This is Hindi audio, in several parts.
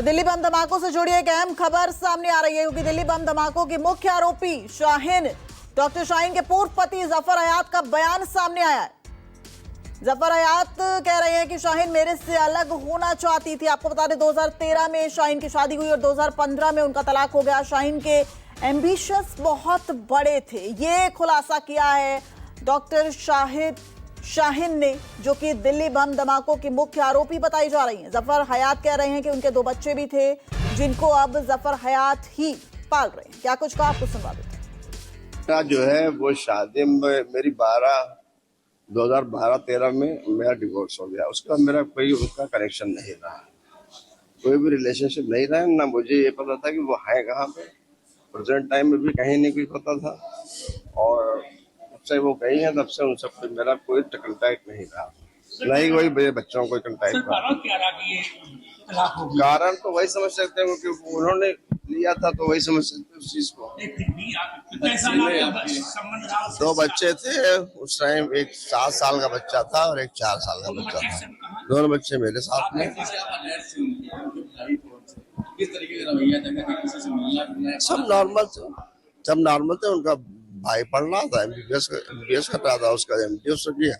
दिल्ली बम धमाकों से जुड़ी एक अहम खबर सामने आ रही है क्योंकि दिल्ली बम धमाकों के मुख्य आरोपी शाहीन, डॉक्टर शाहीन के पूर्व पति जफर हयात का बयान सामने आया है। जफर हयात कह रहे हैं कि शाहीन मेरे से अलग होना चाहती थी। आपको बता दें 2013 में शाहीन की शादी हुई और 2015 में उनका तलाक हो गया। शाहीन के एम्बिशंस बहुत बड़े थे, ये खुलासा किया है डॉक्टर शाहीन ने, जो कि दिल्ली बम धमाकों की मुख्य आरोपी बताई जा रही हैं। जफर हयात कह रहे हैं कि उनके 2 बच्चे भी थे जिनको अब जफर हयात ही पाल रहे हैं। क्या कुछ कहा, आपको सुनवा देते हैं। जो है वो शादी में मेरी 2012-13 में मेरा डिवोर्स हो गया। उसका मेरा कोई उसका कनेक्शन नहीं रहा, कोई भी रिलेशनशिप नहीं रहा। ना मुझे ये पता था कि वो है कहाँ पे। प्रेजेंट टाइम में भी कहीं नहीं कुछ पता था, और जब से वो गई है तब से उन सब मेरा कोई कंटैक्ट नहीं रहा, नहीं कोई मेरे बच्चों को कंटैक्ट रहा। कारण तो वही समझ सकते हैं क्योंकि उन्होंने लिया था, तो वही समझ सकते उस चीज को। 2 बच्चे थे उस टाइम, एक 7 साल का बच्चा था और एक 4 साल का बच्चा था। दोनों बच्चे मेरे साथ में। सब नॉर्मल थे। उनका भाई पढ़ रहा था, एमबीबीएस कर रहा था, उसका एमडी किया।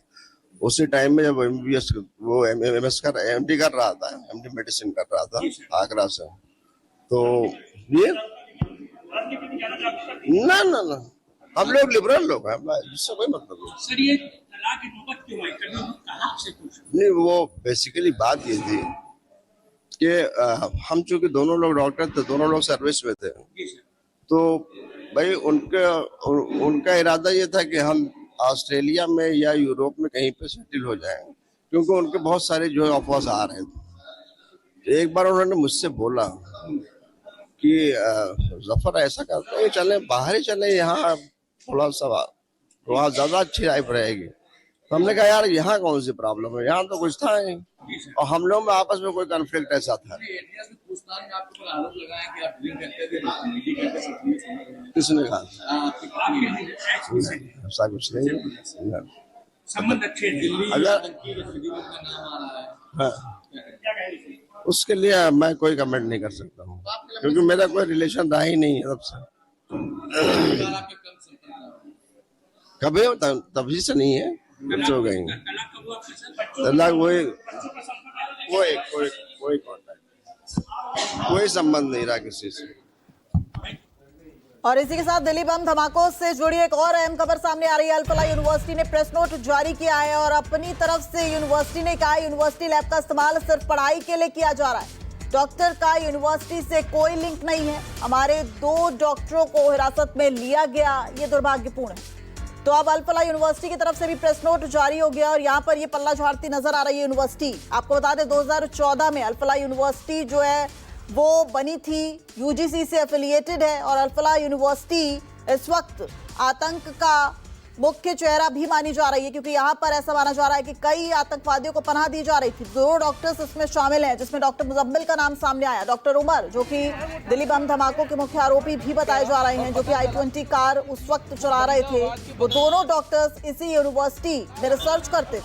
उसी टाइम में जब एमबीबीएस वो एमडी कर रहा था, एमडी मेडिसिन कर रहा था आगरा से, तो ये ना हम लोग लिबरल लोग हैं, इससे कोई मतलब नहीं। सर ये तलाक की नौबत क्यों आई? कभी कहा आपसे कुछ? नहीं, वो बेसिकली बात ये थी कि हम चूंकि दोनों लोग डॉक्टर थे, दोनों लोग सर्विस में थे, तो भाई उनका इरादा ये था कि हम ऑस्ट्रेलिया में या यूरोप में कहीं पे सेटल हो जाएं, क्योंकि उनके बहुत सारे जो अफवाह आ रहे थे। एक बार उन्होंने मुझसे बोला कि जफर ऐसा करते हैं, चले बाहर ही चले, यहाँ थोड़ा सा वहाँ ज्यादा अच्छी लाइफ रहेगी। तो हमने कहा यार यहाँ कौन सी प्रॉब्लम है, यहाँ तो कुछ था नहीं, और हम लोग में आपस में कोई कॉन्फ्लिक्ट ऐसा था। किसने कहा? ऐसा कुछ नहीं। संबंध अच्छे अगर हाँ, उसके लिए मैं कोई कमेंट नहीं कर सकता हूँ, क्योंकि मेरा कोई रिलेशन रहा ही नहीं है तब से। कभी तभी से नहीं है, जब से हो गई तलाक। कोई संबंध नहीं रहा किसी से। और इसी के साथ दिल्ली बम धमाकों से जुड़ी एक और अहम खबर सामने आ रही है। अल-फलाह यूनिवर्सिटी ने प्रेस नोट जारी किया है और अपनी तरफ से यूनिवर्सिटी ने कहा यूनिवर्सिटी लैब का इस्तेमाल सिर्फ पढ़ाई के लिए किया जा रहा है। डॉक्टर का यूनिवर्सिटी से कोई लिंक नहीं है। हमारे 2 डॉक्टरों को हिरासत में लिया गया, ये दुर्भाग्यपूर्ण है। तो अब अल-फलाह यूनिवर्सिटी की तरफ से भी प्रेस नोट जारी हो गया और यहाँ पर ये पल्ला झाड़ती नजर आ रही है यूनिवर्सिटी। आपको बता दें 2014 में अल-फलाह यूनिवर्सिटी जो है वो बनी थी, यूजीसी से एफिलिएटेड है, और अल-फलाह यूनिवर्सिटी इस वक्त आतंक का मुख्य चेहरा भी मानी जा रही है, क्योंकि यहाँ पर ऐसा माना जा रहा है कि कई आतंकवादियों को पनाह दी जा रही थी। 2 डॉक्टर्स इसमें शामिल हैं, जिसमें डॉक्टर मुजम्मिल का नाम सामने आया। डॉक्टर उमर, जो कि दिल्ली बम धमाकों के मुख्य आरोपी भी बताए जा रहे हैं, जो कि i20 कार उस वक्त चला रहे थे, वो दोनों डॉक्टर्स इसी यूनिवर्सिटी में रिसर्च करते थे।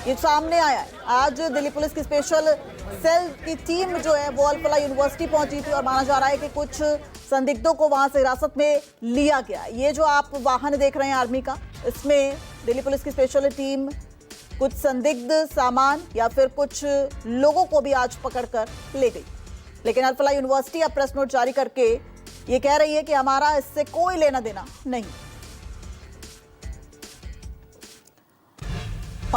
ये सामने आया है। आज दिल्ली पुलिस की स्पेशल सेल की टीम जो है वो अल-फलाह यूनिवर्सिटी पहुंची थी और माना जा रहा है कि कुछ संदिग्धों को वहां से हिरासत में लिया गया। ये जो आप वाहन देख रहे हैं आर्मी का, इसमें दिल्ली पुलिस की स्पेशल टीम कुछ संदिग्ध सामान या फिर कुछ लोगों को भी आज पकड़कर ले गई। लेकिन अल-फलाह यूनिवर्सिटी अब प्रेस नोट जारी करके ये कह रही है कि हमारा इससे कोई लेना देना नहीं।